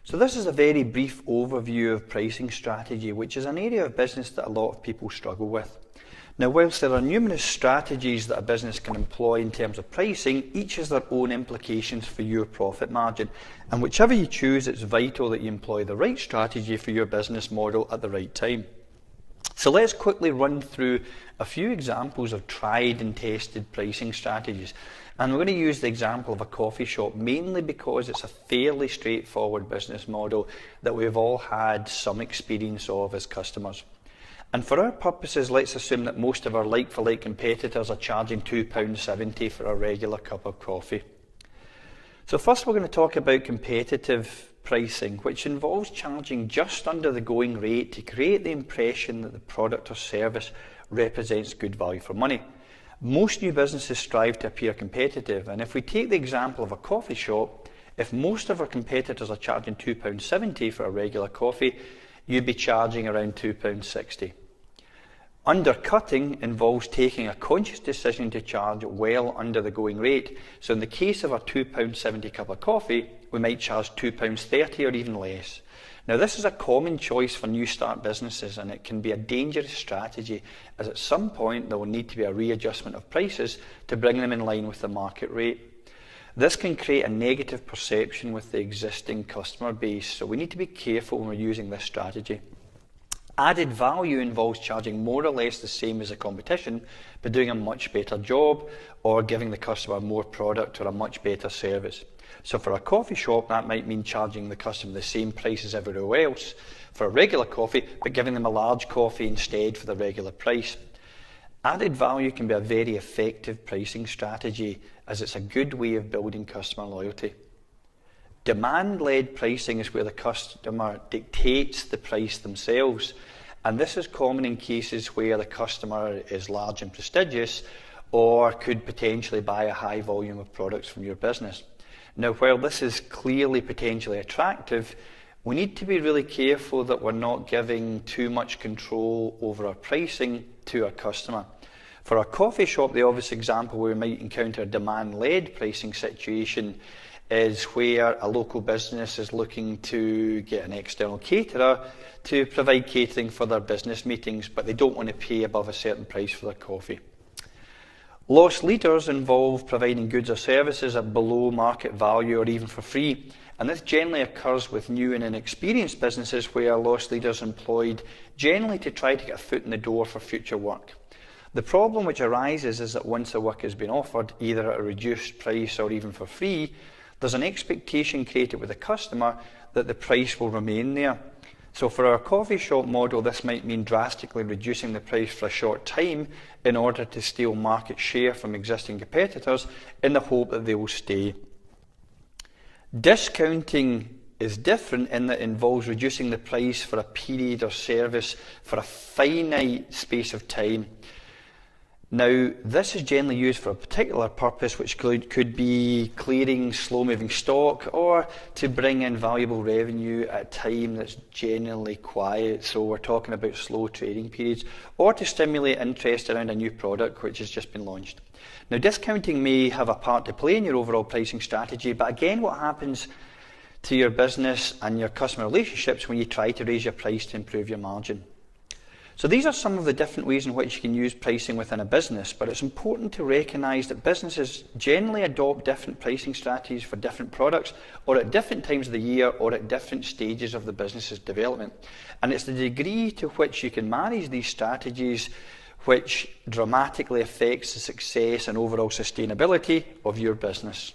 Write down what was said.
So this is a very brief overview of pricing strategy, which is an area of business that a lot of people struggle with. Now, whilst there are numerous strategies that a business can employ in terms of pricing, each has their own implications for your profit margin. And whichever you choose, it's vital that you employ the right strategy for your business model at the right time. So let's quickly run through a few examples of tried and tested pricing strategies. And we're going to use the example of a coffee shop, mainly because it's a fairly straightforward business model that we've all had some experience of as customers. And for our purposes, let's assume that most of our like-for-like competitors are charging £2.70 for a regular cup of coffee. So first we're going to talk about competitive pricing, which involves charging just under the going rate to create the impression that the product or service represents good value for money. Most new businesses strive to appear competitive, and if we take the example of a coffee shop, if most of our competitors are charging £2.70 for a regular coffee, you'd be charging around £2.60. Undercutting involves taking a conscious decision to charge well under the going rate. So in the case of a £2.70 cup of coffee, we might charge £2.30 or even less. Now this is a common choice for new start businesses, and it can be a dangerous strategy, as at some point there will need to be a readjustment of prices to bring them in line with the market rate. This can create a negative perception with the existing customer base, so we need to be careful when we're using this strategy. Added value involves charging more or less the same as the competition, but doing a much better job or giving the customer more product or a much better service. So for a coffee shop, that might mean charging the customer the same price as everywhere else for a regular coffee, but giving them a large coffee instead for the regular price. Added value can be a very effective pricing strategy, as it's a good way of building customer loyalty. Demand-led pricing is where the customer dictates the price themselves, and this is common in cases where the customer is large and prestigious or could potentially buy a high volume of products from your business. Now, while this is clearly potentially attractive, we need to be really careful that we're not giving too much control over our pricing to our customer. For a coffee shop, the obvious example where we might encounter a demand-led pricing situation is where a local business is looking to get an external caterer to provide catering for their business meetings, but they don't want to pay above a certain price for their coffee. Loss leaders involve providing goods or services at below market value or even for free, and this generally occurs with new and inexperienced businesses where loss leaders are employed generally to try to get a foot in the door for future work. The problem which arises is that once the work has been offered, either at a reduced price or even for free, there's an expectation created with the customer that the price will remain there. So for our coffee shop model, this might mean drastically reducing the price for a short time in order to steal market share from existing competitors in the hope that they will stay. Discounting is different in that it involves reducing the price for a period or service for a finite space of time. Now, this is generally used for a particular purpose, which could be clearing slow-moving stock or to bring in valuable revenue at a time that's generally quiet, so we're talking about slow trading periods, or to stimulate interest around a new product which has just been launched. Now, discounting may have a part to play in your overall pricing strategy, but again, what happens to your business and your customer relationships when you try to raise your price to improve your margin? So these are some of the different ways in which you can use pricing within a business, but it's important to recognise that businesses generally adopt different pricing strategies for different products, or at different times of the year, or at different stages of the business's development. And it's the degree to which you can manage these strategies which dramatically affects the success and overall sustainability of your business.